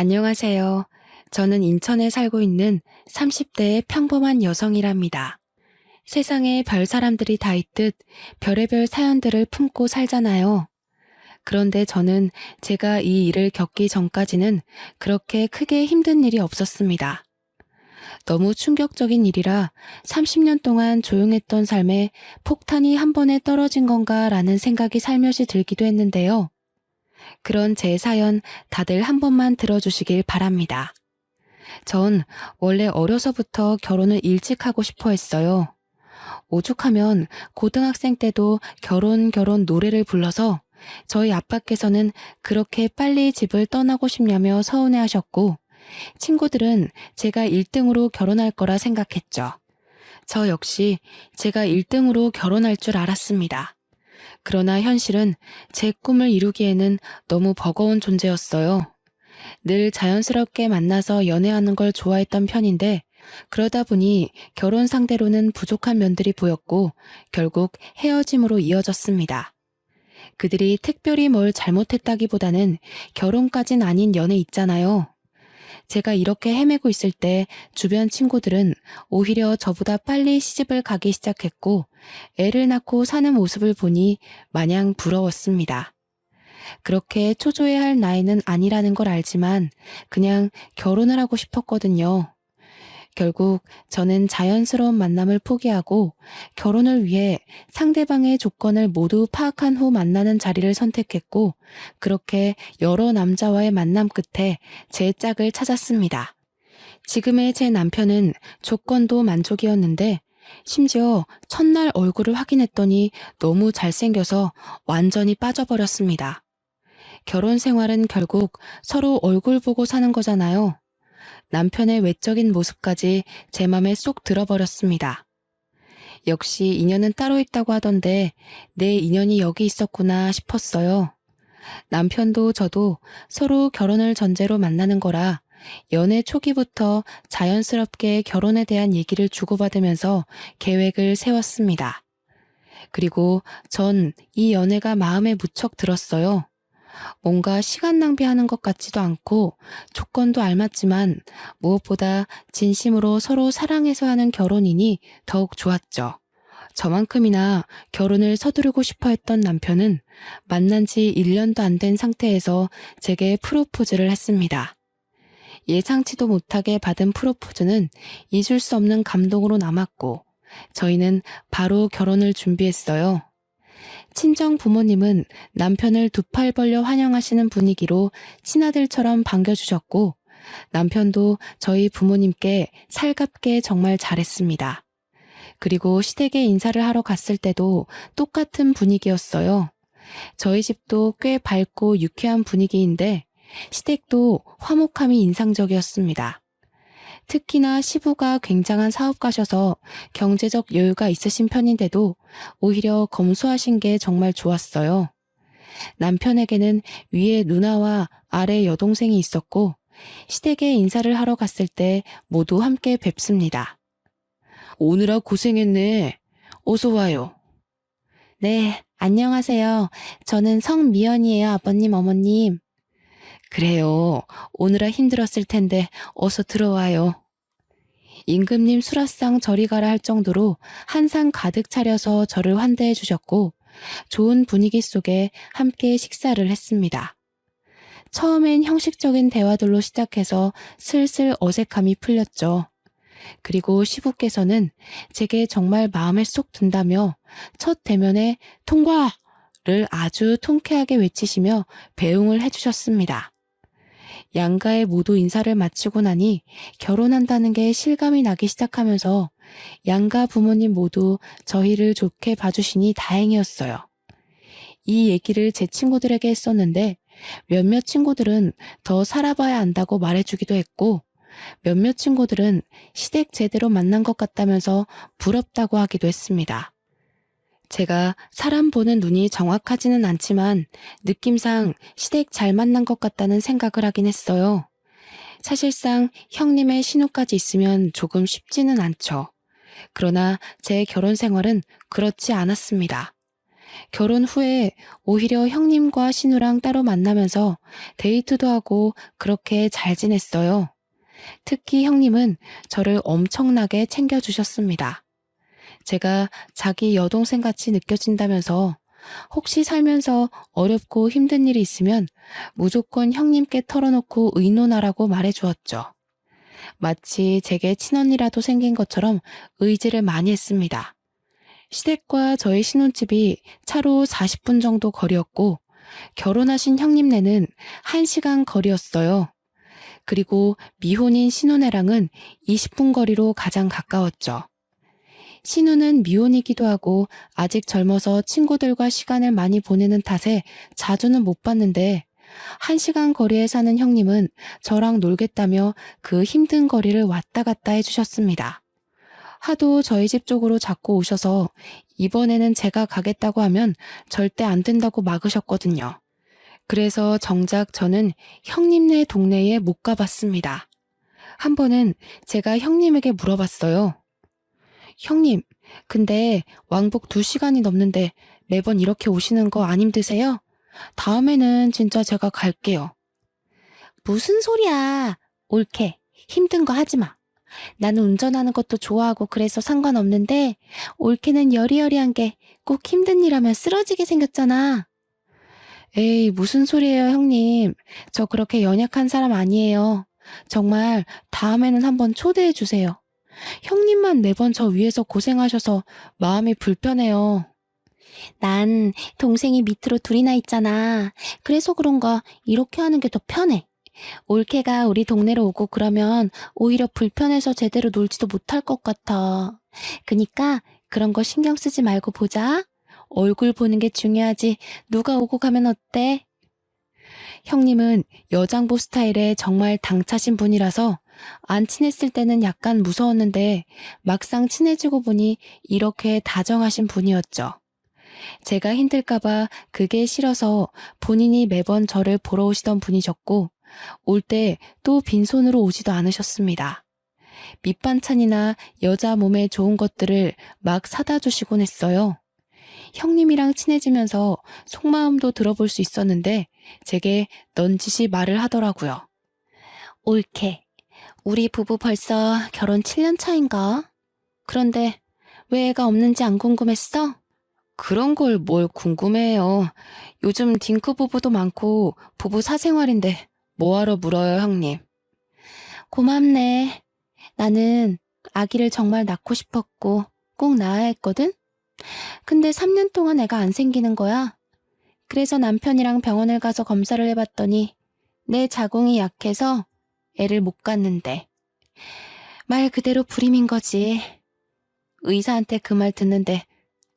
안녕하세요. 저는 인천에 살고 있는 30대의 평범한 여성이랍니다. 세상에 별 사람들이 다 있듯 별의별 사연들을 품고 살잖아요. 그런데 저는 제가 이 일을 겪기 전까지는 그렇게 크게 힘든 일이 없었습니다. 너무 충격적인 일이라 30년 동안 조용했던 삶에 폭탄이 한 번에 떨어진 건가라는 생각이 살며시 들기도 했는데요. 그런 제 사연 다들 한 번만 들어주시길 바랍니다. 전 원래 어려서부터 결혼을 일찍 하고 싶어 했어요. 오죽하면 고등학생 때도 결혼 노래를 불러서 저희 아빠께서는 그렇게 빨리 집을 떠나고 싶냐며 서운해 하셨고, 친구들은 제가 1등으로 결혼할 거라 생각했죠. 저 역시 제가 1등으로 결혼할 줄 알았습니다. 그러나 현실은 제 꿈을 이루기에는 너무 버거운 존재였어요. 늘 자연스럽게 만나서 연애하는 걸 좋아했던 편인데, 그러다 보니 결혼 상대로는 부족한 면들이 보였고 결국 헤어짐으로 이어졌습니다. 그들이 특별히 뭘 잘못했다기보다는 결혼까진 아닌 연애 있잖아요. 제가 이렇게 헤매고 있을 때 주변 친구들은 오히려 저보다 빨리 시집을 가기 시작했고, 애를 낳고 사는 모습을 보니 마냥 부러웠습니다. 그렇게 초조해야 할 나이는 아니라는 걸 알지만 그냥 결혼을 하고 싶었거든요. 결국 저는 자연스러운 만남을 포기하고 결혼을 위해 상대방의 조건을 모두 파악한 후 만나는 자리를 선택했고, 그렇게 여러 남자와의 만남 끝에 제 짝을 찾았습니다. 지금의 제 남편은 조건도 만족이었는데, 심지어 첫날 얼굴을 확인했더니 너무 잘생겨서 완전히 빠져버렸습니다. 결혼 생활은 결국 서로 얼굴 보고 사는 거잖아요. 남편의 외적인 모습까지 제 맘에 쏙 들어버렸습니다. 역시 인연은 따로 있다고 하던데 내 인연이 여기 있었구나 싶었어요. 남편도 저도 서로 결혼을 전제로 만나는 거라 연애 초기부터 자연스럽게 결혼에 대한 얘기를 주고받으면서 계획을 세웠습니다. 그리고 전 이 연애가 마음에 무척 들었어요. 뭔가 시간 낭비하는 것 같지도 않고 조건도 알맞지만 무엇보다 진심으로 서로 사랑해서 하는 결혼이니 더욱 좋았죠. 저만큼이나 결혼을 서두르고 싶어 했던 남편은 만난 지 1년도 안 된 상태에서 제게 프로포즈를 했습니다. 예상치도 못하게 받은 프로포즈는 잊을 수 없는 감동으로 남았고, 저희는 바로 결혼을 준비했어요. 친정 부모님은 남편을 두 팔 벌려 환영하시는 분위기로 친아들처럼 반겨주셨고, 남편도 저희 부모님께 살갑게 정말 잘했습니다. 그리고 시댁에 인사를 하러 갔을 때도 똑같은 분위기였어요. 저희 집도 꽤 밝고 유쾌한 분위기인데 시댁도 화목함이 인상적이었습니다. 특히나 시부가 굉장한 사업가셔서 경제적 여유가 있으신 편인데도 오히려 검소하신 게 정말 좋았어요. 남편에게는 위에 누나와 아래 여동생이 있었고, 시댁에 인사를 하러 갔을 때 모두 함께 뵙습니다. 오느라 고생했네. 어서 와요. 네, 안녕하세요. 저는 성미연이에요, 아버님, 어머님. 그래요. 오느라 힘들었을 텐데 어서 들어와요. 임금님 수라상 저리 가라 할 정도로 한상 가득 차려서 저를 환대해 주셨고, 좋은 분위기 속에 함께 식사를 했습니다. 처음엔 형식적인 대화들로 시작해서 슬슬 어색함이 풀렸죠. 그리고 시부께서는 제게 정말 마음에 쏙 든다며 첫 대면에 통과를 아주 통쾌하게 외치시며 배웅을 해주셨습니다. 양가에 모두 인사를 마치고 나니 결혼한다는 게 실감이 나기 시작하면서 양가 부모님 모두 저희를 좋게 봐주시니 다행이었어요. 이 얘기를 제 친구들에게 했었는데 몇몇 친구들은 더 살아봐야 안다고 말해주기도 했고, 몇몇 친구들은 시댁 제대로 만난 것 같다면서 부럽다고 하기도 했습니다. 제가 사람 보는 눈이 정확하지는 않지만 느낌상 시댁 잘 만난 것 같다는 생각을 하긴 했어요. 사실상 형님의 신우까지 있으면 조금 쉽지는 않죠. 그러나 제 결혼 생활은 그렇지 않았습니다. 결혼 후에 오히려 형님과 신우랑 따로 만나면서 데이트도 하고 그렇게 잘 지냈어요. 특히 형님은 저를 엄청나게 챙겨주셨습니다. 제가 자기 여동생 같이 느껴진다면서 혹시 살면서 어렵고 힘든 일이 있으면 무조건 형님께 털어놓고 의논하라고 말해주었죠. 마치 제게 친언니라도 생긴 것처럼 의지를 많이 했습니다. 시댁과 저희 신혼집이 차로 40분 정도 거리였고 결혼하신 형님네는 1시간 거리였어요. 그리고 미혼인 신혼애랑은 20분 거리로 가장 가까웠죠. 신우는 미혼이기도 하고 아직 젊어서 친구들과 시간을 많이 보내는 탓에 자주는 못 봤는데 1시간 거리에 사는 형님은 저랑 놀겠다며 그 힘든 거리를 왔다 갔다 해주셨습니다. 하도 저희 집 쪽으로 자꾸 오셔서 이번에는 제가 가겠다고 하면 절대 안 된다고 막으셨거든요. 그래서 정작 저는 형님네 동네에 못 가봤습니다. 한 번은 제가 형님에게 물어봤어요. 형님, 근데 왕복 2시간이 넘는데 매번 이렇게 오시는 거 안 힘드세요? 다음에는 진짜 제가 갈게요. 무슨 소리야. 옳게. 힘든 거 하지 마. 나는 운전하는 것도 좋아하고 그래서 상관없는데 옳게는 여리여리한 게 꼭 힘든 일 하면 쓰러지게 생겼잖아. 에이, 무슨 소리예요, 형님. 저 그렇게 연약한 사람 아니에요. 정말 다음에는 한번 초대해 주세요. 형님만 매번 저 위해서 고생하셔서 마음이 불편해요. 난 동생이 밑으로 둘이나 있잖아. 그래서 그런가 이렇게 하는 게 더 편해. 올케가 우리 동네로 오고 그러면 오히려 불편해서 제대로 놀지도 못할 것 같아. 그니까 그런 거 신경 쓰지 말고 보자. 얼굴 보는 게 중요하지. 누가 오고 가면 어때? 형님은 여장부 스타일에 정말 당차신 분이라서 안 친했을 때는 약간 무서웠는데 막상 친해지고 보니 이렇게 다정하신 분이었죠. 제가 힘들까봐 그게 싫어서 본인이 매번 저를 보러 오시던 분이셨고 올 때 또 빈손으로 오지도 않으셨습니다. 밑반찬이나 여자 몸에 좋은 것들을 막 사다 주시곤 했어요. 형님이랑 친해지면서 속마음도 들어볼 수 있었는데 제게 넌지시 말을 하더라고요. 옳게. 우리 부부 벌써 결혼 7년 차인가? 그런데 왜 애가 없는지 안 궁금했어? 그런 걸 뭘 궁금해요. 요즘 딩크 부부도 많고 부부 사생활인데 뭐하러 물어요, 형님. 고맙네. 나는 아기를 정말 낳고 싶었고 꼭 낳아야 했거든? 근데 3년 동안 애가 안 생기는 거야. 그래서 남편이랑 병원을 가서 검사를 해봤더니 내 자궁이 약해서 애를 못 갖는데. 말 그대로 불임인 거지. 의사한테 그 말 듣는데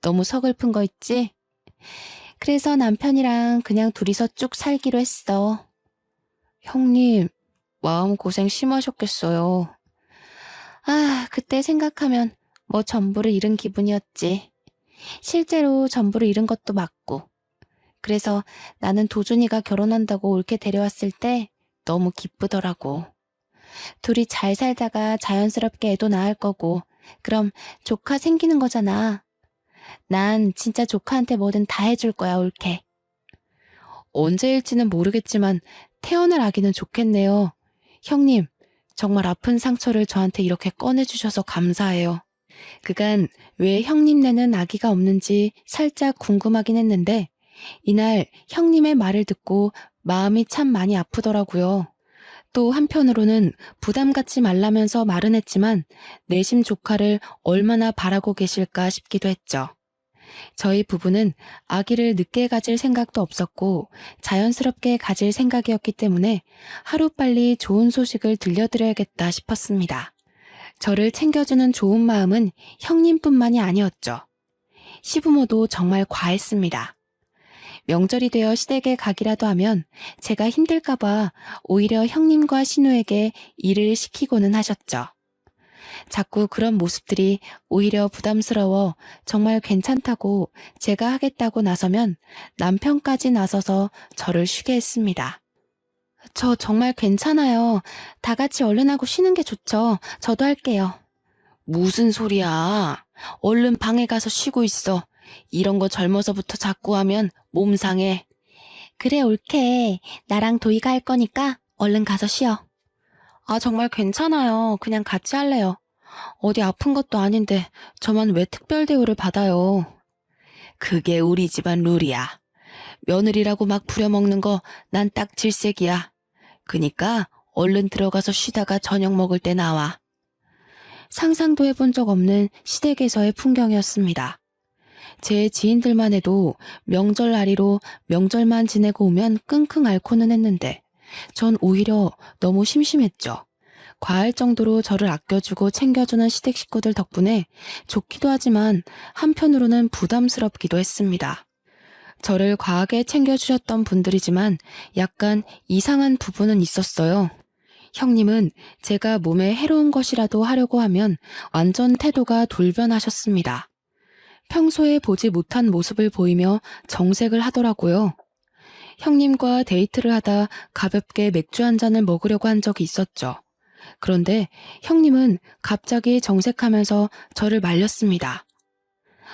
너무 서글픈 거 있지? 그래서 남편이랑 그냥 둘이서 쭉 살기로 했어. 형님, 마음고생 심하셨겠어요. 아, 그때 생각하면 뭐 전부를 잃은 기분이었지. 실제로 전부를 잃은 것도 맞고. 그래서 나는 도준이가 결혼한다고 올게 데려왔을 때 너무 기쁘더라고. 둘이 잘 살다가 자연스럽게 애도 낳을 거고, 그럼 조카 생기는 거잖아. 난 진짜 조카한테 뭐든 다 해줄 거야, 올케. 언제일지는 모르겠지만 태어날 아기는 좋겠네요. 형님, 정말 아픈 상처를 저한테 이렇게 꺼내주셔서 감사해요. 그간 왜 형님네는 아기가 없는지 살짝 궁금하긴 했는데 이날 형님의 말을 듣고 마음이 참 많이 아프더라고요. 또 한편으로는 부담 갖지 말라면서 말은 했지만 내심 조카를 얼마나 바라고 계실까 싶기도 했죠. 저희 부부는 아기를 늦게 가질 생각도 없었고 자연스럽게 가질 생각이었기 때문에 하루빨리 좋은 소식을 들려드려야겠다 싶었습니다. 저를 챙겨주는 좋은 마음은 형님뿐만이 아니었죠. 시부모도 정말 과했습니다. 명절이 되어 시댁에 가기라도 하면 제가 힘들까봐 오히려 형님과 신우에게 일을 시키고는 하셨죠. 자꾸 그런 모습들이 오히려 부담스러워 정말 괜찮다고 제가 하겠다고 나서면 남편까지 나서서 저를 쉬게 했습니다. 저 정말 괜찮아요. 다 같이 얼른 하고 쉬는 게 좋죠. 저도 할게요. 무슨 소리야. 얼른 방에 가서 쉬고 있어. 이런 거 젊어서부터 자꾸 하면 몸 상해. 그래, 옳게. 나랑 도희가 할 거니까 얼른 가서 쉬어. 아, 정말 괜찮아요. 그냥 같이 할래요. 어디 아픈 것도 아닌데 저만 왜 특별 대우를 받아요. 그게 우리 집안 룰이야. 며느리라고 막 부려먹는 거 난 딱 질색이야. 그니까 얼른 들어가서 쉬다가 저녁 먹을 때 나와. 상상도 해본 적 없는 시댁에서의 풍경이었습니다. 제 지인들만 해도 명절날이로 명절만 지내고 오면 끙끙 앓고는 했는데 전 오히려 너무 심심했죠. 과할 정도로 저를 아껴주고 챙겨주는 시댁 식구들 덕분에 좋기도 하지만 한편으로는 부담스럽기도 했습니다. 저를 과하게 챙겨주셨던 분들이지만 약간 이상한 부분은 있었어요. 형님은 제가 몸에 해로운 것이라도 하려고 하면 완전 태도가 돌변하셨습니다. 평소에 보지 못한 모습을 보이며 정색을 하더라고요. 형님과 데이트를 하다 가볍게 맥주 한 잔을 먹으려고 한 적이 있었죠. 그런데 형님은 갑자기 정색하면서 저를 말렸습니다.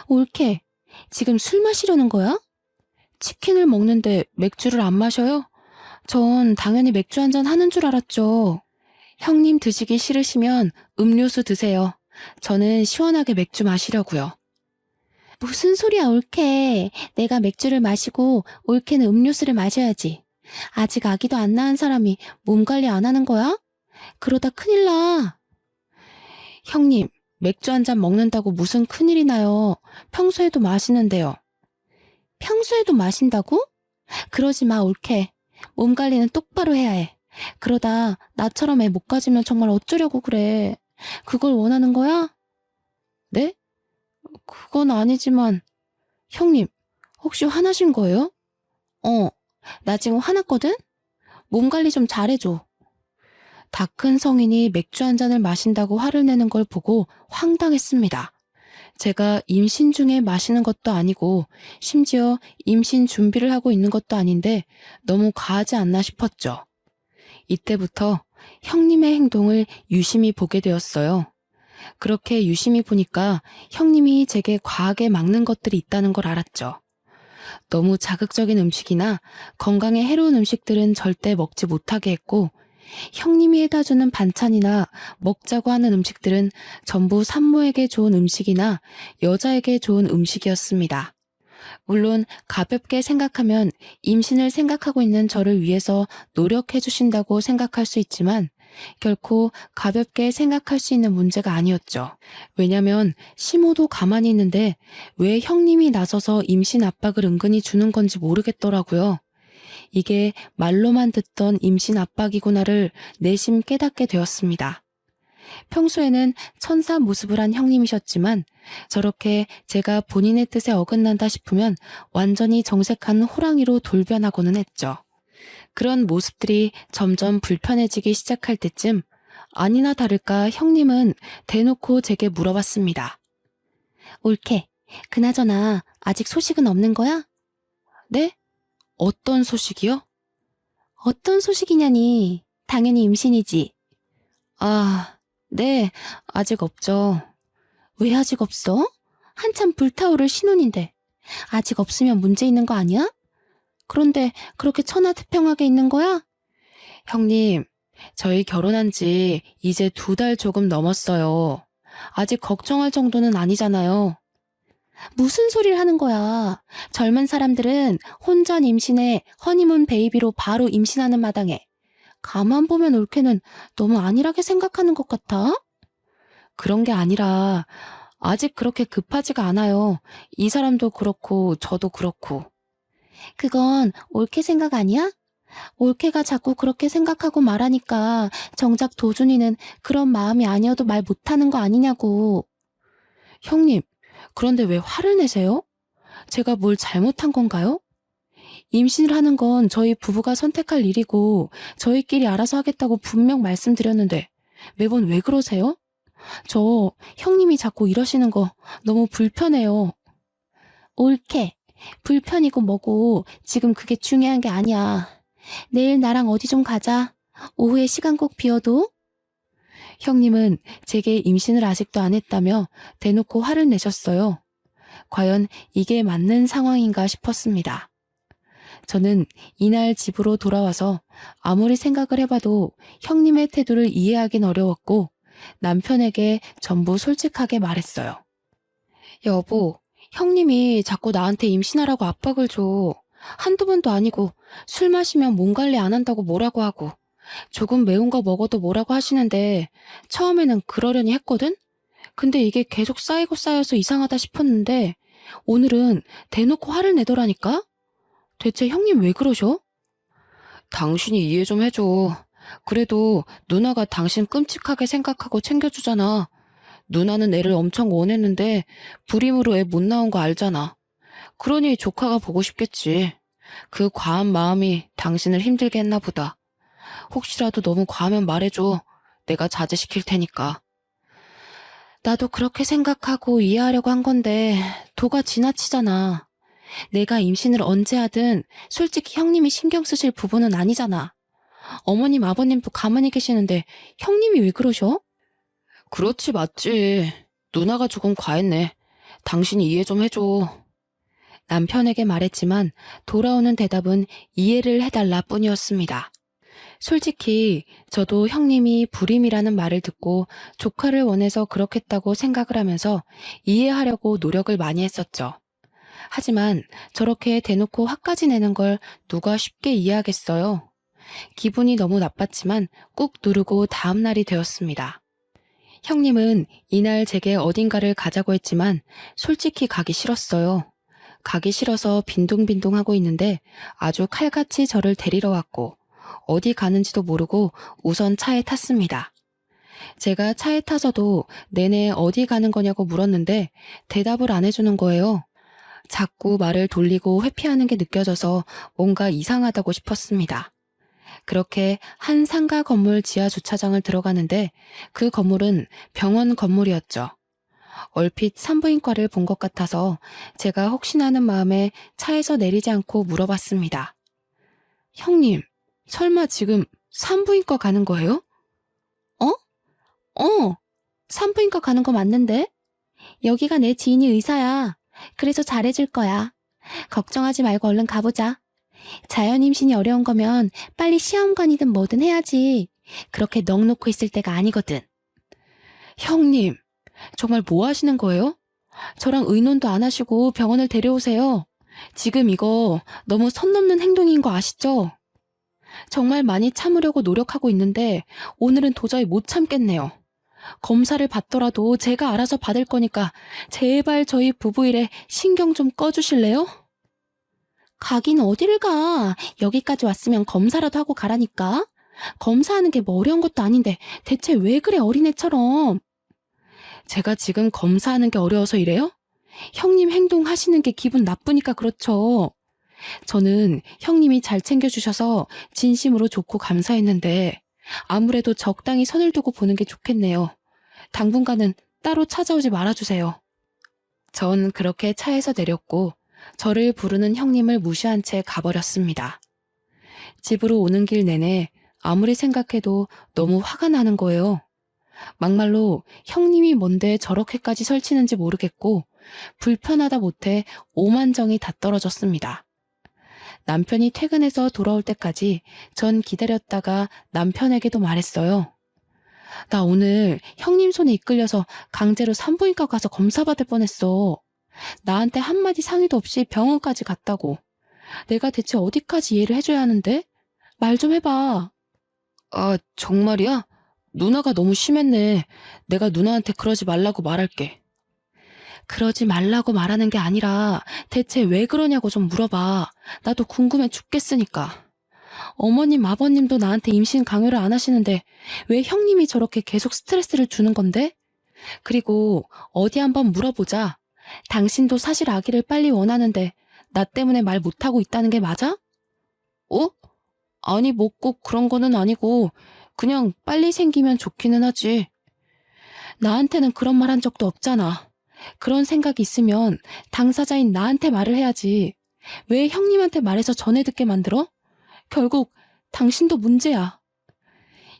옳게, 지금 술 마시려는 거야? 치킨을 먹는데 맥주를 안 마셔요? 전 당연히 맥주 한 잔 하는 줄 알았죠. 형님 드시기 싫으시면 음료수 드세요. 저는 시원하게 맥주 마시려고요. 무슨 소리야, 옳게. 내가 맥주를 마시고 옳게는 음료수를 마셔야지. 아직 아기도 안 낳은 사람이 몸 관리 안 하는 거야? 그러다 큰일 나. 형님, 맥주 한 잔 먹는다고 무슨 큰일이 나요. 평소에도 마시는데요. 평소에도 마신다고? 그러지 마, 옳게. 몸 관리는 똑바로 해야 해. 그러다 나처럼 애 못 가지면 정말 어쩌려고 그래. 그걸 원하는 거야? 네? 그건 아니지만. 형님, 혹시 화나신 거예요? 나 지금 화났거든? 몸 관리 좀 잘해줘. 다 큰 성인이 맥주 한 잔을 마신다고 화를 내는 걸 보고 황당했습니다. 제가 임신 중에 마시는 것도 아니고 심지어 임신 준비를 하고 있는 것도 아닌데 너무 과하지 않나 싶었죠. 이때부터 형님의 행동을 유심히 보게 되었어요. 그렇게 유심히 보니까 형님이 제게 과하게 막는 것들이 있다는 걸 알았죠. 너무 자극적인 음식이나 건강에 해로운 음식들은 절대 먹지 못하게 했고 형님이 해다 주는 반찬이나 먹자고 하는 음식들은 전부 산모에게 좋은 음식이나 여자에게 좋은 음식이었습니다. 물론 가볍게 생각하면 임신을 생각하고 있는 저를 위해서 노력해 주신다고 생각할 수 있지만 결코 가볍게 생각할 수 있는 문제가 아니었죠. 왜냐면 시모도 가만히 있는데 왜 형님이 나서서 임신 압박을 은근히 주는 건지 모르겠더라고요. 이게 말로만 듣던 임신 압박이구나를 내심 깨닫게 되었습니다. 평소에는 천사 모습을 한 형님이셨지만 저렇게 제가 본인의 뜻에 어긋난다 싶으면 완전히 정색한 호랑이로 돌변하고는 했죠. 그런 모습들이 점점 불편해지기 시작할 때쯤 아니나 다를까 형님은 대놓고 제게 물어봤습니다. 옳게, 그나저나 아직 소식은 없는 거야? 네? 어떤 소식이요? 어떤 소식이냐니. 당연히 임신이지. 아, 네, 아직 없죠. 왜 아직 없어? 한참 불타오를 신혼인데. 아직 없으면 문제 있는 거 아니야? 그런데 그렇게 천하태평하게 있는 거야? 형님, 저희 결혼한 지 이제 2달 조금 넘었어요. 아직 걱정할 정도는 아니잖아요. 무슨 소리를 하는 거야. 젊은 사람들은 혼전 임신에 허니문 베이비로 바로 임신하는 마당에. 가만 보면 옳게는 너무 안일하게 생각하는 것 같아. 그런 게 아니라 아직 그렇게 급하지가 않아요. 이 사람도 그렇고 저도 그렇고. 그건 옳게 생각 아니야? 옳게가 자꾸 그렇게 생각하고 말하니까 정작 도준이는 그런 마음이 아니어도 말 못하는 거 아니냐고. 형님, 그런데 왜 화를 내세요? 제가 뭘 잘못한 건가요? 임신을 하는 건 저희 부부가 선택할 일이고 저희끼리 알아서 하겠다고 분명 말씀드렸는데 매번 왜 그러세요? 저 형님이 자꾸 이러시는 거 너무 불편해요. 옳게. 불편이고 뭐고 지금 그게 중요한 게 아니야. 내일 나랑 어디 좀 가자. 오후에 시간 꼭 비워도. 형님은 제게 임신을 아직도 안 했다며 대놓고 화를 내셨어요. 과연 이게 맞는 상황인가 싶었습니다. 저는 이날 집으로 돌아와서 아무리 생각을 해봐도 형님의 태도를 이해하긴 어려웠고 남편에게 전부 솔직하게 말했어요. 여보, 형님이 자꾸 나한테 임신하라고 압박을 줘. 한두 번도 아니고 술 마시면 몸 관리 안 한다고 뭐라고 하고 조금 매운 거 먹어도 뭐라고 하시는데 처음에는 그러려니 했거든? 근데 이게 계속 쌓이고 쌓여서 이상하다 싶었는데 오늘은 대놓고 화를 내더라니까? 대체 형님 왜 그러셔? 당신이 이해 좀 해줘. 그래도 누나가 당신 끔찍하게 생각하고 챙겨주잖아. 누나는 애를 엄청 원했는데 불임으로 애 못 나온 거 알잖아. 그러니 조카가 보고 싶겠지. 그 과한 마음이 당신을 힘들게 했나 보다. 혹시라도 너무 과하면 말해줘. 내가 자제시킬 테니까. 나도 그렇게 생각하고 이해하려고 한 건데 도가 지나치잖아. 내가 임신을 언제 하든 솔직히 형님이 신경 쓰실 부분은 아니잖아. 어머님, 아버님도 가만히 계시는데 형님이 왜 그러셔? 그렇지, 맞지. 누나가 조금 과했네. 당신이 이해 좀 해줘. 남편에게 말했지만 돌아오는 대답은 이해를 해달라 뿐이었습니다. 솔직히 저도 형님이 불임이라는 말을 듣고 조카를 원해서 그렇겠다고 생각을 하면서 이해하려고 노력을 많이 했었죠. 하지만 저렇게 대놓고 화까지 내는 걸 누가 쉽게 이해하겠어요. 기분이 너무 나빴지만 꾹 누르고 다음 날이 되었습니다. 형님은 이날 제게 어딘가를 가자고 했지만 솔직히 가기 싫었어요. 가기 싫어서 빈둥빈둥 하고 있는데 아주 칼같이 저를 데리러 왔고 어디 가는지도 모르고 우선 차에 탔습니다. 제가 차에 타서도 내내 어디 가는 거냐고 물었는데 대답을 안 해주는 거예요. 자꾸 말을 돌리고 회피하는 게 느껴져서 뭔가 이상하다고 싶었습니다. 그렇게 한 상가 건물 지하 주차장을 들어가는데 그 건물은 병원 건물이었죠. 얼핏 산부인과를 본 것 같아서 제가 혹시나 하는 마음에 차에서 내리지 않고 물어봤습니다. 형님, 설마 지금 산부인과 가는 거예요? 어? 산부인과 가는 거 맞는데? 여기가 내 지인이 의사야. 그래서 잘해줄 거야. 걱정하지 말고 얼른 가보자. 자연 임신이 어려운 거면 빨리 시험관이든 뭐든 해야지. 그렇게 넋 놓고 있을 때가 아니거든. 형님, 정말 뭐 하시는 거예요? 저랑 의논도 안 하시고 병원을 데려오세요. 지금 이거 너무 선 넘는 행동인 거 아시죠? 정말 많이 참으려고 노력하고 있는데 오늘은 도저히 못 참겠네요. 검사를 받더라도 제가 알아서 받을 거니까 제발 저희 부부 일에 신경 좀 꺼주실래요? 가긴 어디를 가. 여기까지 왔으면 검사라도 하고 가라니까. 검사하는 게 뭐 어려운 것도 아닌데 대체 왜 그래 어린애처럼. 제가 지금 검사하는 게 어려워서 이래요? 형님 행동하시는 게 기분 나쁘니까 그렇죠. 저는 형님이 잘 챙겨주셔서 진심으로 좋고 감사했는데 아무래도 적당히 선을 두고 보는 게 좋겠네요. 당분간은 따로 찾아오지 말아주세요. 전 그렇게 차에서 내렸고 저를 부르는 형님을 무시한 채 가버렸습니다. 집으로 오는 길 내내 아무리 생각해도 너무 화가 나는 거예요. 막말로 형님이 뭔데 저렇게까지 설치는지 모르겠고 불편하다 못해 오만정이 다 떨어졌습니다. 남편이 퇴근해서 돌아올 때까지 전 기다렸다가 남편에게도 말했어요. 나 오늘 형님 손에 이끌려서 강제로 산부인과 가서 검사받을 뻔했어. 나한테 한마디 상의도 없이 병원까지 갔다고. 내가 대체 어디까지 이해를 해줘야 하는데? 말 좀 해봐. 아, 정말이야? 누나가 너무 심했네. 내가 누나한테 그러지 말라고 말할게. 그러지 말라고 말하는 게 아니라 대체 왜 그러냐고 좀 물어봐. 나도 궁금해 죽겠으니까. 어머님, 아버님도 나한테 임신 강요를 안 하시는데 왜 형님이 저렇게 계속 스트레스를 주는 건데? 그리고 어디 한번 물어보자. 당신도 사실 아기를 빨리 원하는데 나 때문에 말 못하고 있다는 게 맞아? 어? 아니, 뭐 꼭 그런 거는 아니고 그냥 빨리 생기면 좋기는 하지. 나한테는 그런 말 한 적도 없잖아. 그런 생각이 있으면 당사자인 나한테 말을 해야지. 왜 형님한테 말해서 전해 듣게 만들어? 결국 당신도 문제야.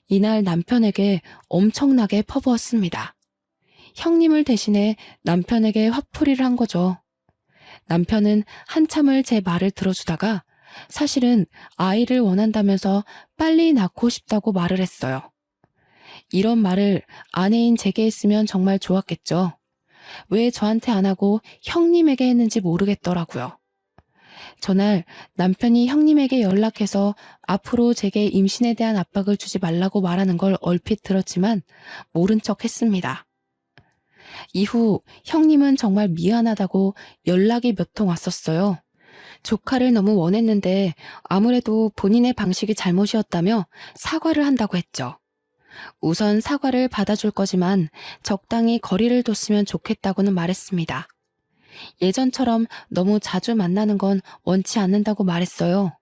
이날 남편에게 엄청나게 퍼부었습니다. 형님을 대신해 남편에게 화풀이를 한 거죠. 남편은 한참을 제 말을 들어주다가 사실은 아이를 원한다면서 빨리 낳고 싶다고 말을 했어요. 이런 말을 아내인 제게 했으면 정말 좋았겠죠. 왜 저한테 안 하고 형님에게 했는지 모르겠더라고요. 전날 남편이 형님에게 연락해서 앞으로 제게 임신에 대한 압박을 주지 말라고 말하는 걸 얼핏 들었지만 모른 척 했습니다. 이후 형님은 정말 미안하다고 연락이 몇 통 왔었어요. 조카를 너무 원했는데 아무래도 본인의 방식이 잘못이었다며 사과를 한다고 했죠. 우선 사과를 받아줄 거지만 적당히 거리를 뒀으면 좋겠다고는 말했습니다. 예전처럼 너무 자주 만나는 건 원치 않는다고 말했어요.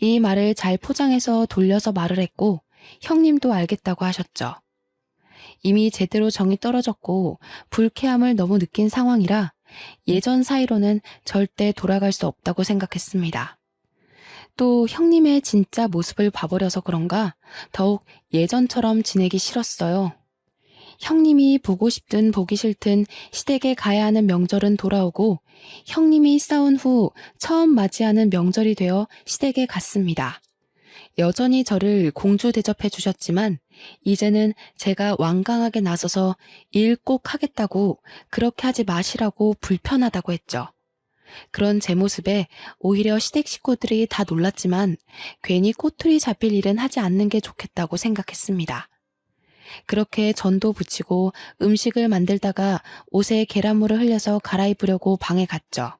이 말을 잘 포장해서 돌려서 말을 했고 형님도 알겠다고 하셨죠. 이미 제대로 정이 떨어졌고 불쾌함을 너무 느낀 상황이라 예전 사이로는 절대 돌아갈 수 없다고 생각했습니다. 또 형님의 진짜 모습을 봐버려서 그런가 더욱 예전처럼 지내기 싫었어요. 형님이 보고 싶든 보기 싫든 시댁에 가야 하는 명절은 돌아오고 형님이 싸운 후 처음 맞이하는 명절이 되어 시댁에 갔습니다. 여전히 저를 공주 대접해 주셨지만 이제는 제가 완강하게 나서서 일 꼭 하겠다고 그렇게 하지 마시라고 불편하다고 했죠. 그런 제 모습에 오히려 시댁 식구들이 다 놀랐지만 괜히 꼬투리 잡힐 일은 하지 않는 게 좋겠다고 생각했습니다. 그렇게 전도 붙이고 음식을 만들다가 옷에 계란물을 흘려서 갈아입으려고 방에 갔죠.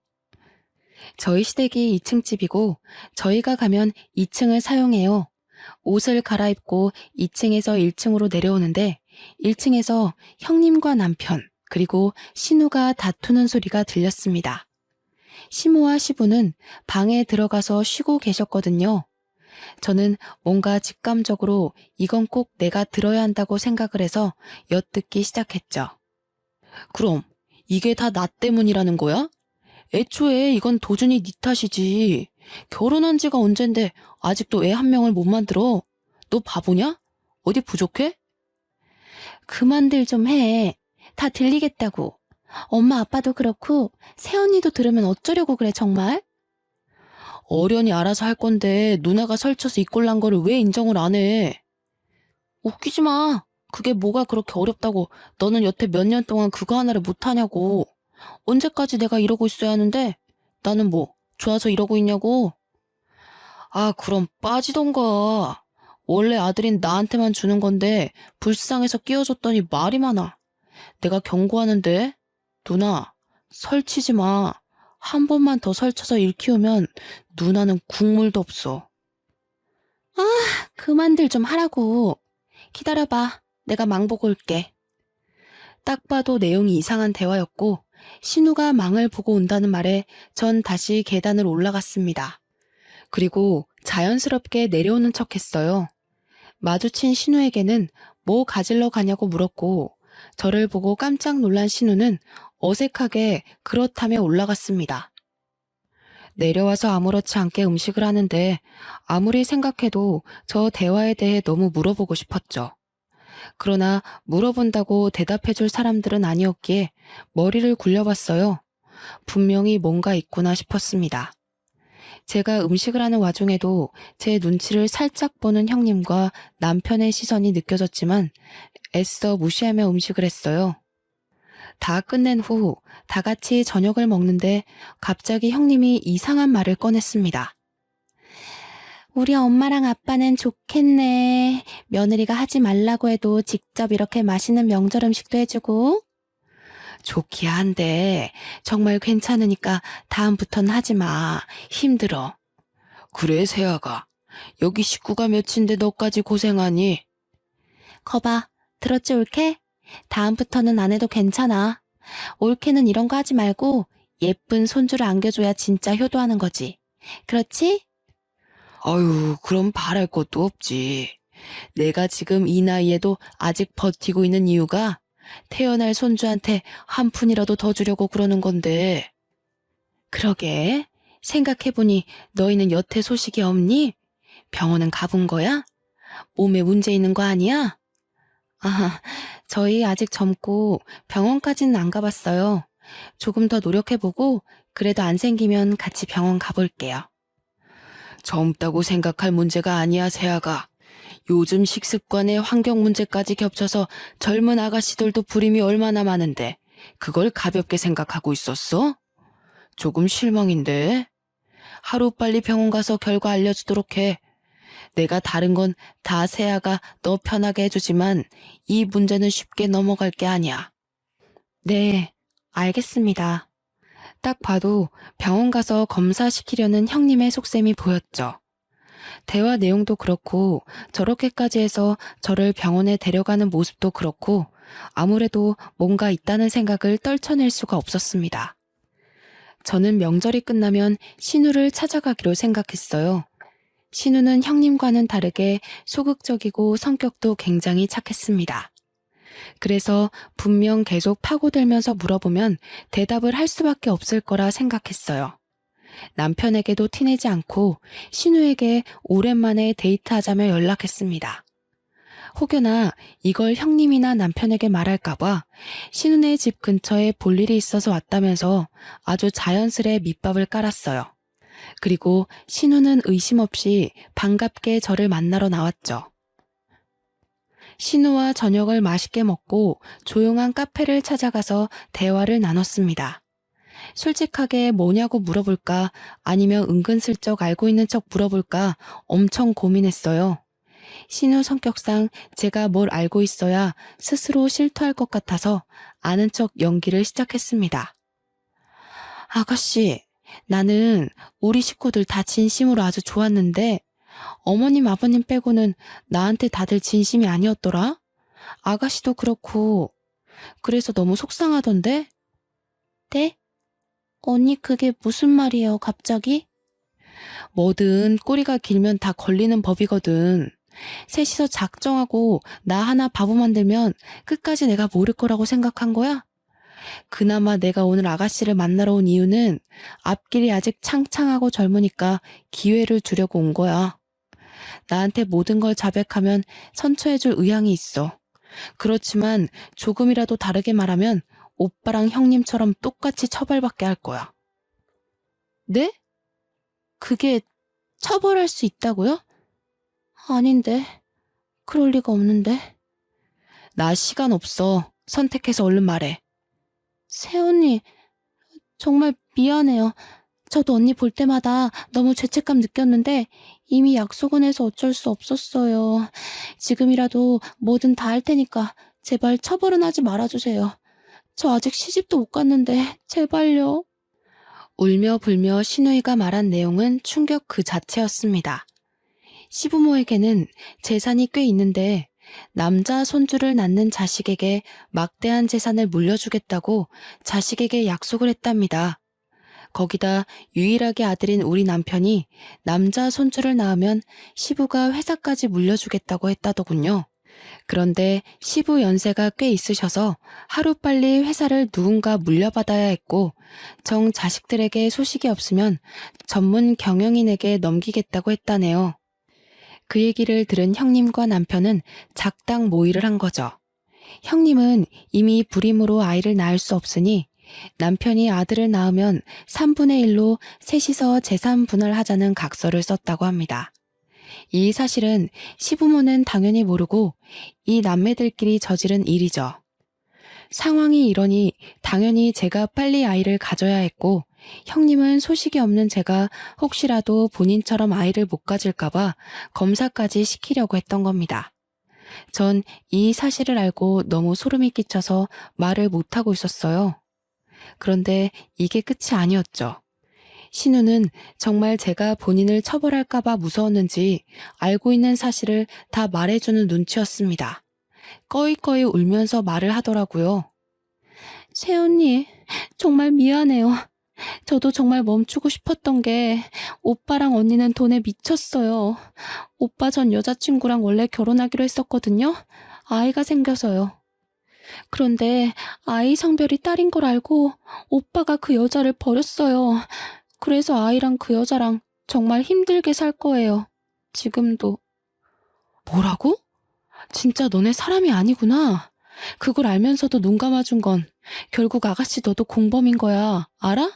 저희 시댁이 2층 집이고 저희가 가면 2층을 사용해요. 옷을 갈아입고 2층에서 1층으로 내려오는데 1층에서 형님과 남편 그리고 신우가 다투는 소리가 들렸습니다. 시모와 시부는 방에 들어가서 쉬고 계셨거든요. 저는 뭔가 직감적으로 이건 꼭 내가 들어야 한다고 생각을 해서 엿듣기 시작했죠. 그럼 이게 다 나 때문이라는 거야? 애초에 이건 도준이 네 탓이지. 결혼한 지가 언젠데 아직도 애 한 명을 못 만들어. 너 바보냐? 어디 부족해? 그만들 좀 해. 다 들리겠다고. 엄마 아빠도 그렇고 새언니도 들으면 어쩌려고 그래 정말? 어련히 알아서 할 건데 누나가 설쳐서 이 꼴 난 거를 왜 인정을 안 해? 웃기지 마. 그게 뭐가 그렇게 어렵다고 너는 여태 몇 년 동안 그거 하나를 못하냐고. 언제까지 내가 이러고 있어야 하는데 나는 뭐 좋아서 이러고 있냐고. 아 그럼 빠지던가. 원래 아들인 나한테만 주는 건데 불쌍해서 끼워줬더니 말이 많아. 내가 경고하는데 누나 설치지 마. 한 번만 더 설쳐서 일 키우면 누나는 국물도 없어. 아 그만들 좀 하라고. 기다려봐. 내가 망 보고 올게. 딱 봐도 내용이 이상한 대화였고 신우가 망을 보고 온다는 말에 전 다시 계단을 올라갔습니다. 그리고 자연스럽게 내려오는 척 했어요. 마주친 신우에게는 뭐 가지러 가냐고 물었고 저를 보고 깜짝 놀란 신우는 어색하게 그렇다며 올라갔습니다. 내려와서 아무렇지 않게 음식을 하는데 아무리 생각해도 저 대화에 대해 너무 물어보고 싶었죠. 그러나 물어본다고 대답해줄 사람들은 아니었기에 머리를 굴려봤어요. 분명히 뭔가 있구나 싶었습니다. 제가 음식을 하는 와중에도 제 눈치를 살짝 보는 형님과 남편의 시선이 느껴졌지만 애써 무시하며 음식을 했어요. 다 끝낸 후 다 같이 저녁을 먹는데 갑자기 형님이 이상한 말을 꺼냈습니다. 우리 엄마랑 아빠는 좋겠네. 며느리가 하지 말라고 해도 직접 이렇게 맛있는 명절 음식도 해주고. 좋기야 한데 정말 괜찮으니까 다음부턴 하지 마. 힘들어. 그래 세아가. 여기 식구가 몇인데 너까지 고생하니? 거봐. 들었지 올케? 다음부터는 안 해도 괜찮아. 올케는 이런 거 하지 말고 예쁜 손주를 안겨줘야 진짜 효도하는 거지. 그렇지? 아유, 그럼 바랄 것도 없지. 내가 지금 이 나이에도 아직 버티고 있는 이유가 태어날 손주한테 한 푼이라도 더 주려고 그러는 건데. 그러게, 생각해보니 너희는 여태 소식이 없니? 병원은 가본 거야? 몸에 문제 있는 거 아니야? 아, 저희 아직 젊고 병원까지는 안 가봤어요. 조금 더 노력해보고 그래도 안 생기면 같이 병원 가볼게요. 젊다고 생각할 문제가 아니야, 세아가. 요즘 식습관에 환경 문제까지 겹쳐서 젊은 아가씨들도 불임이 얼마나 많은데 그걸 가볍게 생각하고 있었어? 조금 실망인데. 하루빨리 병원 가서 결과 알려주도록 해. 내가 다른 건 다 세아가 너 편하게 해주지만 이 문제는 쉽게 넘어갈 게 아니야. 네, 알겠습니다. 딱 봐도 병원 가서 검사시키려는 형님의 속셈이 보였죠. 대화 내용도 그렇고 저렇게까지 해서 저를 병원에 데려가는 모습도 그렇고 아무래도 뭔가 있다는 생각을 떨쳐낼 수가 없었습니다. 저는 명절이 끝나면 신우를 찾아가기로 생각했어요. 신우는 형님과는 다르게 소극적이고 성격도 굉장히 착했습니다. 그래서 분명 계속 파고들면서 물어보면 대답을 할 수밖에 없을 거라 생각했어요. 남편에게도 티내지 않고 신우에게 오랜만에 데이트하자며 연락했습니다. 혹여나 이걸 형님이나 남편에게 말할까봐 신우네 집 근처에 볼 일이 있어서 왔다면서 아주 자연스레 밑밥을 깔았어요. 그리고 신우는 의심 없이 반갑게 저를 만나러 나왔죠. 신우와 저녁을 맛있게 먹고 조용한 카페를 찾아가서 대화를 나눴습니다. 솔직하게 뭐냐고 물어볼까 아니면 은근슬쩍 알고 있는 척 물어볼까 엄청 고민했어요. 신우 성격상 제가 뭘 알고 있어야 스스로 실토할 것 같아서 아는 척 연기를 시작했습니다. 아가씨, 나는 우리 식구들 다 진심으로 아주 좋았는데 어머님 아버님 빼고는 나한테 다들 진심이 아니었더라? 아가씨도 그렇고 그래서 너무 속상하던데? 네? 언니 그게 무슨 말이에요 갑자기? 뭐든 꼬리가 길면 다 걸리는 법이거든. 셋이서 작정하고 나 하나 바보 만들면 끝까지 내가 모를 거라고 생각한 거야? 그나마 내가 오늘 아가씨를 만나러 온 이유는 앞길이 아직 창창하고 젊으니까 기회를 주려고 온 거야. 나한테 모든 걸 자백하면 선처해줄 의향이 있어. 그렇지만 조금이라도 다르게 말하면 오빠랑 형님처럼 똑같이 처벌받게 할 거야. 네? 그게 처벌할 수 있다고요? 아닌데. 그럴 리가 없는데. 나 시간 없어. 선택해서 얼른 말해. 새언니, 정말 미안해요. 저도 언니 볼 때마다 너무 죄책감 느꼈는데 이미 약속은 해서 어쩔 수 없었어요. 지금이라도 뭐든 다 할 테니까 제발 처벌은 하지 말아주세요. 저 아직 시집도 못 갔는데 제발요. 울며 불며 신우이가 말한 내용은 충격 그 자체였습니다. 시부모에게는 재산이 꽤 있는데 남자 손주를 낳는 자식에게 막대한 재산을 물려주겠다고 자식에게 약속을 했답니다. 거기다 유일하게 아들인 우리 남편이 남자 손주를 낳으면 시부가 회사까지 물려주겠다고 했다더군요. 그런데 시부 연세가 꽤 있으셔서 하루빨리 회사를 누군가 물려받아야 했고 정 자식들에게 소식이 없으면 전문 경영인에게 넘기겠다고 했다네요. 그 얘기를 들은 형님과 남편은 작당 모의를 한 거죠. 형님은 이미 불임으로 아이를 낳을 수 없으니 남편이 아들을 낳으면 3분의 1로 셋이서 재산 분할하자는 각서를 썼다고 합니다. 이 사실은 시부모는 당연히 모르고 이 남매들끼리 저지른 일이죠. 상황이 이러니 당연히 제가 빨리 아이를 가져야 했고 형님은 소식이 없는 제가 혹시라도 본인처럼 아이를 못 가질까봐 검사까지 시키려고 했던 겁니다. 전 이 사실을 알고 너무 소름이 끼쳐서 말을 못하고 있었어요. 그런데 이게 끝이 아니었죠. 신우는 정말 제가 본인을 처벌할까봐 무서웠는지 알고 있는 사실을 다 말해주는 눈치였습니다. 꺼이꺼이 울면서 말을 하더라고요. 새언니, 정말 미안해요. 저도 정말 멈추고 싶었던 게 오빠랑 언니는 돈에 미쳤어요. 오빠 전 여자친구랑 원래 결혼하기로 했었거든요. 아이가 생겨서요. 그런데 아이 성별이 딸인 걸 알고 오빠가 그 여자를 버렸어요. 그래서 아이랑 그 여자랑 정말 힘들게 살 거예요. 지금도. 뭐라고? 진짜 너네 사람이 아니구나. 그걸 알면서도 눈 감아준 건 결국 아가씨 너도 공범인 거야. 알아?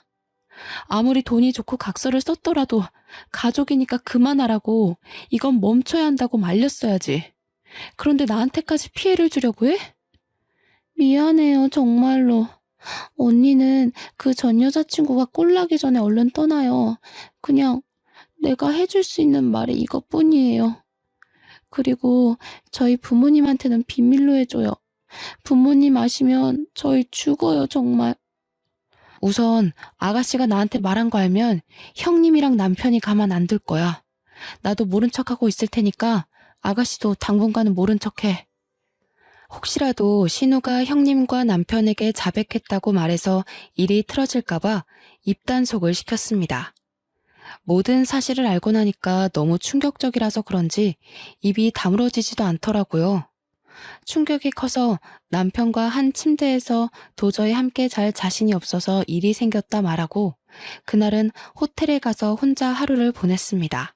아무리 돈이 좋고 각서를 썼더라도 가족이니까 그만하라고, 이건 멈춰야 한다고 말렸어야지. 그런데 나한테까지 피해를 주려고 해? 미안해요, 정말로. 언니는 그 전 여자친구가 꼴나기 전에 얼른 떠나요. 그냥 내가 해줄 수 있는 말이 이것뿐이에요. 그리고 저희 부모님한테는 비밀로 해줘요. 부모님 아시면 저희 죽어요, 정말. 우선 아가씨가 나한테 말한 거 알면 형님이랑 남편이 가만 안 둘 거야. 나도 모른 척하고 있을 테니까 아가씨도 당분간은 모른 척해. 혹시라도 신우가 형님과 남편에게 자백했다고 말해서 일이 틀어질까봐 입단속을 시켰습니다. 모든 사실을 알고 나니까 너무 충격적이라서 그런지 입이 다물어지지도 않더라고요. 충격이 커서 남편과 한 침대에서 도저히 함께 잘 자신이 없어서 일이 생겼다 말하고 그날은 호텔에 가서 혼자 하루를 보냈습니다.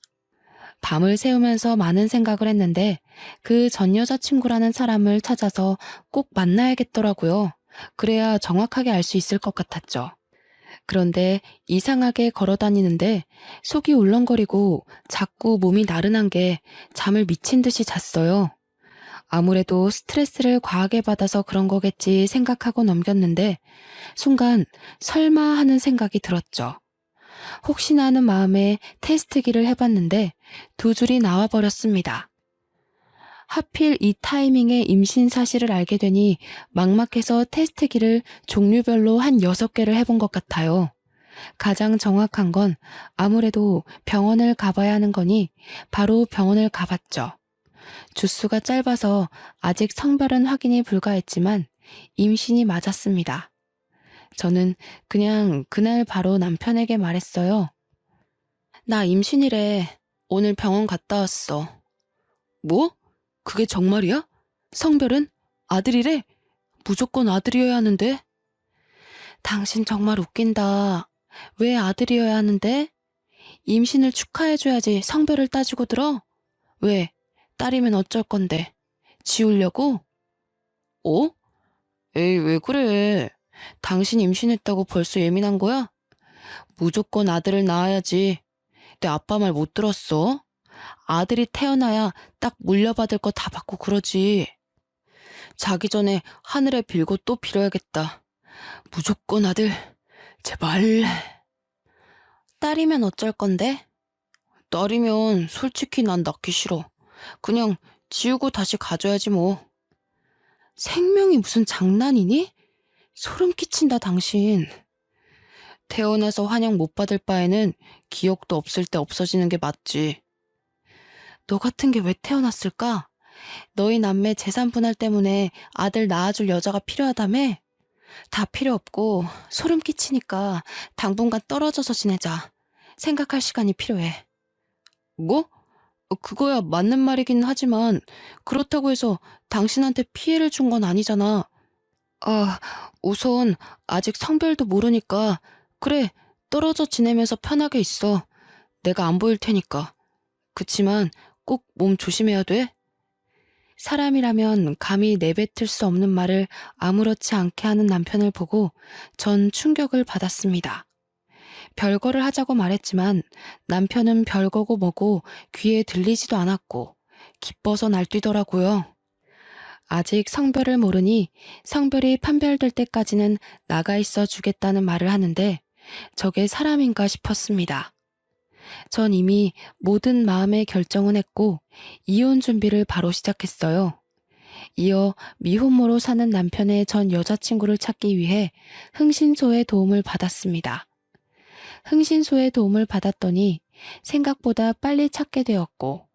밤을 새우면서 많은 생각을 했는데 그 전 여자친구라는 사람을 찾아서 꼭 만나야겠더라고요. 그래야 정확하게 알 수 있을 것 같았죠. 그런데 이상하게 걸어 다니는데 속이 울렁거리고 자꾸 몸이 나른한 게 잠을 미친 듯이 잤어요. 아무래도 스트레스를 과하게 받아서 그런 거겠지 생각하고 넘겼는데 순간 설마 하는 생각이 들었죠. 혹시나 하는 마음에 테스트기를 해봤는데 두 줄이 나와버렸습니다. 하필 이 타이밍에 임신 사실을 알게 되니 막막해서 테스트기를 종류별로 한 6개를 해본 것 같아요. 가장 정확한 건 아무래도 병원을 가봐야 하는 거니 바로 병원을 가봤죠. 주수가 짧아서 아직 성별은 확인이 불가했지만 임신이 맞았습니다. 저는 그냥 그날 바로 남편에게 말했어요. 나 임신이래. 오늘 병원 갔다 왔어. 뭐? 그게 정말이야? 성별은? 아들이래? 무조건 아들이어야 하는데? 당신 정말 웃긴다. 왜 아들이어야 하는데? 임신을 축하해줘야지 성별을 따지고 들어? 왜? 딸이면 어쩔 건데? 지우려고? 어? 에이, 왜 그래? 당신 임신했다고 벌써 예민한 거야? 무조건 아들을 낳아야지. 내 아빠 말 못 들었어? 아들이 태어나야 딱 물려받을 거 다 받고 그러지. 자기 전에 하늘에 빌고 또 빌어야겠다. 무조건 아들, 제발. 딸이면 어쩔 건데? 딸이면 솔직히 난 낳기 싫어. 그냥 지우고 다시 가져야지 뭐. 생명이 무슨 장난이니? 소름 끼친다 당신. 태어나서 환영 못 받을 바에는 기억도 없을 때 없어지는 게 맞지. 너 같은 게 왜 태어났을까? 너희 남매 재산 분할 때문에 아들 낳아줄 여자가 필요하다며? 다 필요 없고 소름 끼치니까 당분간 떨어져서 지내자. 생각할 시간이 필요해. 뭐? 그거야 맞는 말이긴 하지만 그렇다고 해서 당신한테 피해를 준 건 아니잖아. 아, 우선 아직 성별도 모르니까 그래, 떨어져 지내면서 편하게 있어. 내가 안 보일 테니까. 그치만 꼭 몸 조심해야 돼. 사람이라면 감히 내뱉을 수 없는 말을 아무렇지 않게 하는 남편을 보고 전 충격을 받았습니다. 별거를 하자고 말했지만 남편은 별거고 뭐고 귀에 들리지도 않았고 기뻐서 날뛰더라고요. 아직 성별을 모르니 성별이 판별될 때까지는 나가 있어 주겠다는 말을 하는데 저게 사람인가 싶었습니다. 전 이미 모든 마음의 결정은 했고 이혼 준비를 바로 시작했어요. 이어 미혼모로 사는 남편의 전 여자친구를 찾기 위해 흥신소의 도움을 받았습니다. 흥신소의 도움을 받았더니 생각보다 빨리 찾게 되었고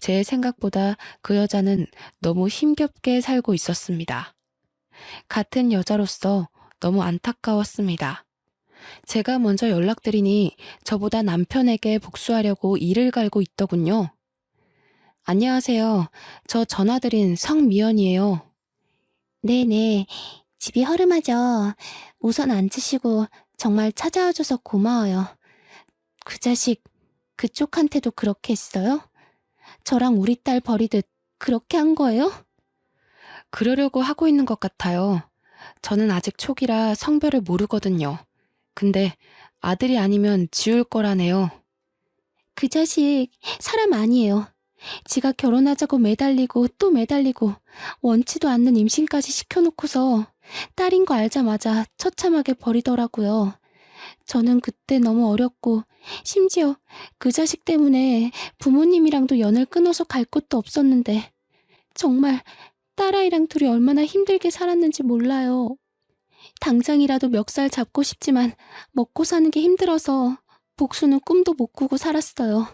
제 생각보다 그 여자는 너무 힘겹게 살고 있었습니다. 같은 여자로서 너무 안타까웠습니다. 제가 먼저 연락드리니 저보다 남편에게 복수하려고 이를 갈고 있더군요. 안녕하세요. 저 전화드린 성미연이에요. 네네. 집이 허름하죠. 우선 앉으시고 정말 찾아와줘서 고마워요. 그 자식 그쪽한테도 그렇게 했어요? 저랑 우리 딸 버리듯 그렇게 한 거예요? 그러려고 하고 있는 것 같아요. 저는 아직 초기라 성별을 모르거든요. 근데 아들이 아니면 지울 거라네요. 그 자식 사람 아니에요. 지가 결혼하자고 매달리고 또 매달리고 원치도 않는 임신까지 시켜놓고서 딸인 거 알자마자 처참하게 버리더라고요. 저는 그때 너무 어렸고 심지어 그 자식 때문에 부모님이랑도 연을 끊어서 갈 곳도 없었는데 정말 딸아이랑 둘이 얼마나 힘들게 살았는지 몰라요. 당장이라도 멱살 잡고 싶지만 먹고 사는 게 힘들어서 복수는 꿈도 못 꾸고 살았어요.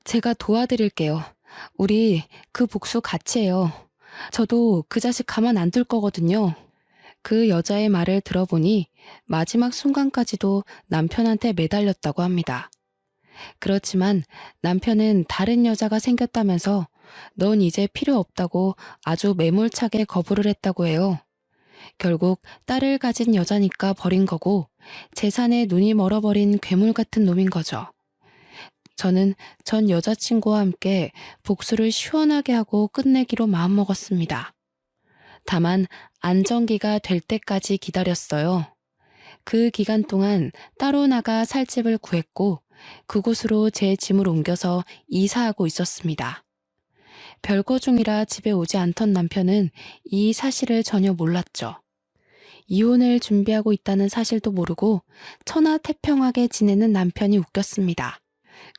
제가 도와드릴게요. 우리 그 복수 같이 해요. 저도 그 자식 가만 안 둘 거거든요. 그 여자의 말을 들어보니 마지막 순간까지도 남편한테 매달렸다고 합니다. 그렇지만 남편은 다른 여자가 생겼다면서 넌 이제 필요 없다고 아주 매몰차게 거부를 했다고 해요. 결국 딸을 가진 여자니까 버린 거고 재산에 눈이 멀어버린 괴물 같은 놈인 거죠. 저는 전 여자친구와 함께 복수를 시원하게 하고 끝내기로 마음먹었습니다. 다만 안정기가 될 때까지 기다렸어요. 그 기간 동안 따로 나가 살 집을 구했고 그곳으로 제 짐을 옮겨서 이사하고 있었습니다. 별거 중이라 집에 오지 않던 남편은 이 사실을 전혀 몰랐죠. 이혼을 준비하고 있다는 사실도 모르고 천하태평하게 지내는 남편이 웃겼습니다.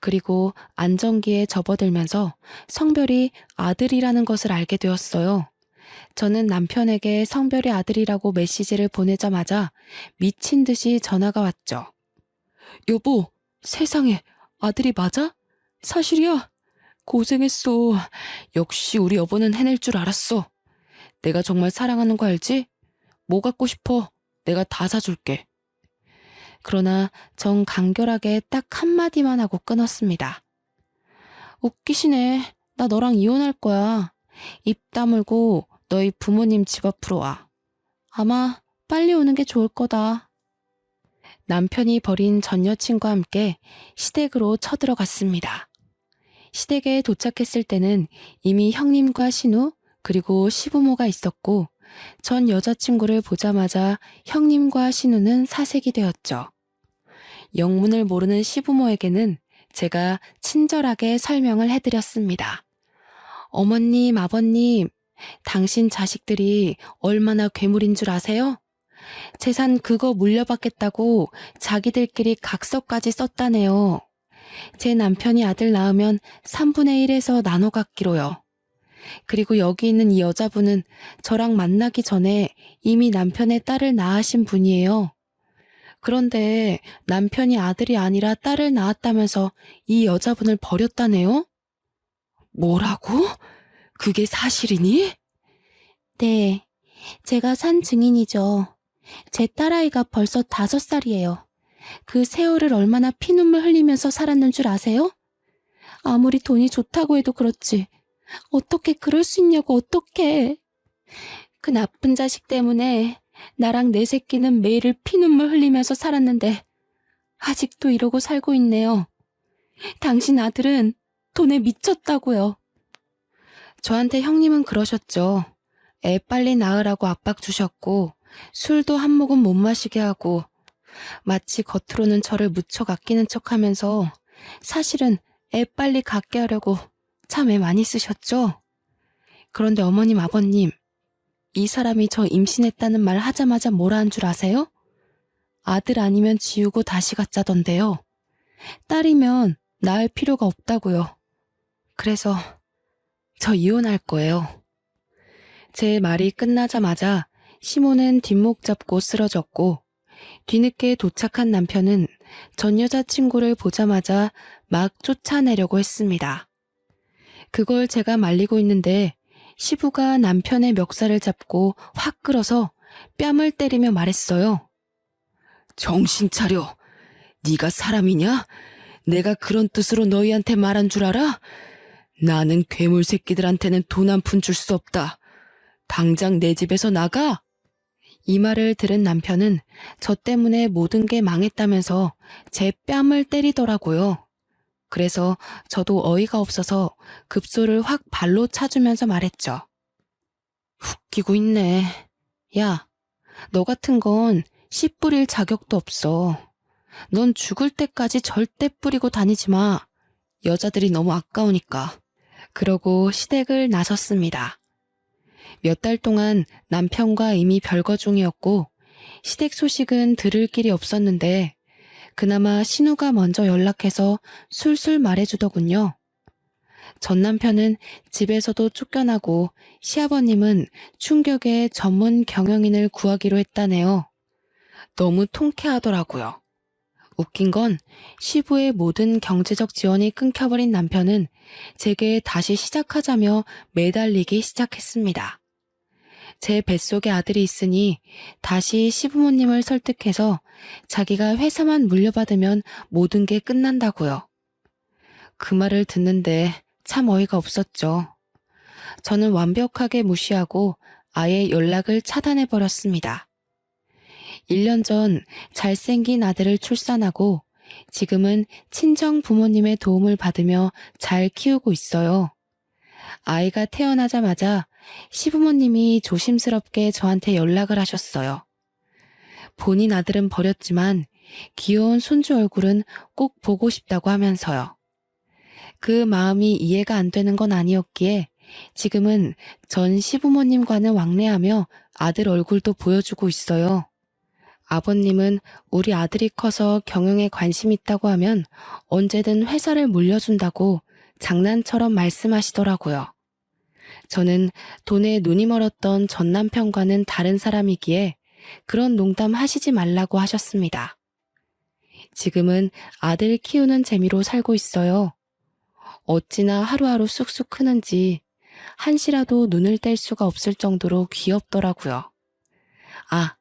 그리고 안정기에 접어들면서 성별이 아들이라는 것을 알게 되었어요. 저는 남편에게 성별이 아들이라고 메시지를 보내자마자 미친 듯이 전화가 왔죠. 여보, 세상에 아들이 맞아? 사실이야? 고생했어. 역시 우리 여보는 해낼 줄 알았어. 내가 정말 사랑하는 거 알지? 뭐 갖고 싶어? 내가 다 사줄게. 그러나 전 간결하게 딱 한마디만 하고 끊었습니다. 웃기시네. 나 너랑 이혼할 거야. 입 다물고 너희 부모님 집 앞으로 와. 아마 빨리 오는 게 좋을 거다. 남편이 버린 전 여친과 함께 시댁으로 쳐들어갔습니다. 시댁에 도착했을 때는 이미 형님과 신우 그리고 시부모가 있었고 전 여자친구를 보자마자 형님과 신우는 사색이 되었죠. 영문을 모르는 시부모에게는 제가 친절하게 설명을 해드렸습니다. 어머님, 아버님, 당신 자식들이 얼마나 괴물인 줄 아세요? 재산 그거 물려받겠다고 자기들끼리 각서까지 썼다네요. 제 남편이 아들 낳으면 3분의 1에서 나눠 갖기로요. 그리고 여기 있는 이 여자분은 저랑 만나기 전에 이미 남편의 딸을 낳으신 분이에요. 그런데 남편이 아들이 아니라 딸을 낳았다면서 이 여자분을 버렸다네요? 뭐라고? 그게 사실이니? 네, 제가 산 증인이죠. 제 딸아이가 벌써 5살이에요. 그 세월을 얼마나 피눈물 흘리면서 살았는 줄 아세요? 아무리 돈이 좋다고 해도 그렇지. 어떻게 그럴 수 있냐고 어떡해. 그 나쁜 자식 때문에 나랑 내 새끼는 매일 피눈물 흘리면서 살았는데 아직도 이러고 살고 있네요. 당신 아들은 돈에 미쳤다고요. 저한테 형님은 그러셨죠. 애 빨리 낳으라고 압박 주셨고 술도 한 모금 못 마시게 하고 마치 겉으로는 저를 무척 아끼는 척하면서 사실은 애 빨리 갖게 하려고 참 애 많이 쓰셨죠? 그런데 어머님, 아버님, 이 사람이 저 임신했다는 말 하자마자 뭐라 한 줄 아세요? 아들 아니면 지우고 다시 갖자던데요. 딸이면 낳을 필요가 없다고요. 그래서 저 이혼할 거예요. 제 말이 끝나자마자 시모는 뒷목 잡고 쓰러졌고 뒤늦게 도착한 남편은 전 여자친구를 보자마자 막 쫓아내려고 했습니다. 그걸 제가 말리고 있는데 시부가 남편의 멱살을 잡고 확 끌어서 뺨을 때리며 말했어요. 정신 차려. 네가 사람이냐? 내가 그런 뜻으로 너희한테 말한 줄 알아? 나는 괴물 새끼들한테는 돈 한 푼 줄 수 없다. 당장 내 집에서 나가! 이 말을 들은 남편은 저 때문에 모든 게 망했다면서 제 뺨을 때리더라고요. 그래서 저도 어이가 없어서 급소를 확 발로 차주면서 말했죠. 웃기고 있네. 야, 너 같은 건 씨 뿌릴 자격도 없어. 넌 죽을 때까지 절대 뿌리고 다니지 마. 여자들이 너무 아까우니까. 그러고 시댁을 나섰습니다. 몇 달 동안 남편과 이미 별거 중이었고 시댁 소식은 들을 길이 없었는데 그나마 신우가 먼저 연락해서 술술 말해주더군요. 전 남편은 집에서도 쫓겨나고 시아버님은 충격에 전문 경영인을 구하기로 했다네요. 너무 통쾌하더라고요. 웃긴 건 시부의 모든 경제적 지원이 끊겨버린 남편은 제게 다시 시작하자며 매달리기 시작했습니다. 제 뱃속에 아들이 있으니 다시 시부모님을 설득해서 자기가 회사만 물려받으면 모든 게 끝난다고요. 그 말을 듣는데 참 어이가 없었죠. 저는 완벽하게 무시하고 아예 연락을 차단해버렸습니다. 1년 전 잘생긴 아들을 출산하고 지금은 친정 부모님의 도움을 받으며 잘 키우고 있어요. 아이가 태어나자마자 시부모님이 조심스럽게 저한테 연락을 하셨어요. 본인 아들은 버렸지만 귀여운 손주 얼굴은 꼭 보고 싶다고 하면서요. 그 마음이 이해가 안 되는 건 아니었기에 지금은 전 시부모님과는 왕래하며 아들 얼굴도 보여주고 있어요. 아버님은 우리 아들이 커서 경영에 관심 있다고 하면 언제든 회사를 물려준다고 장난처럼 말씀하시더라고요. 저는 돈에 눈이 멀었던 전 남편과는 다른 사람이기에 그런 농담 하시지 말라고 하셨습니다. 지금은 아들 키우는 재미로 살고 있어요. 어찌나 하루하루 쑥쑥 크는지 한시라도 눈을 뗄 수가 없을 정도로 귀엽더라고요. 아,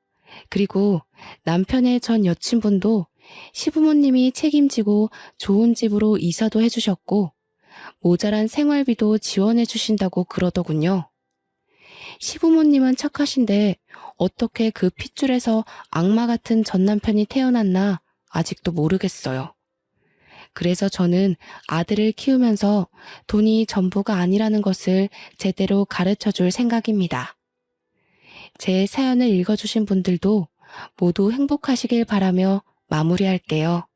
그리고 남편의 전 여친분도 시부모님이 책임지고 좋은 집으로 이사도 해주셨고 모자란 생활비도 지원해 주신다고 그러더군요. 시부모님은 착하신데 어떻게 그 핏줄에서 악마 같은 전 남편이 태어났나 아직도 모르겠어요. 그래서 저는 아들을 키우면서 돈이 전부가 아니라는 것을 제대로 가르쳐 줄 생각입니다. 제 사연을 읽어주신 분들도 모두 행복하시길 바라며 마무리할게요.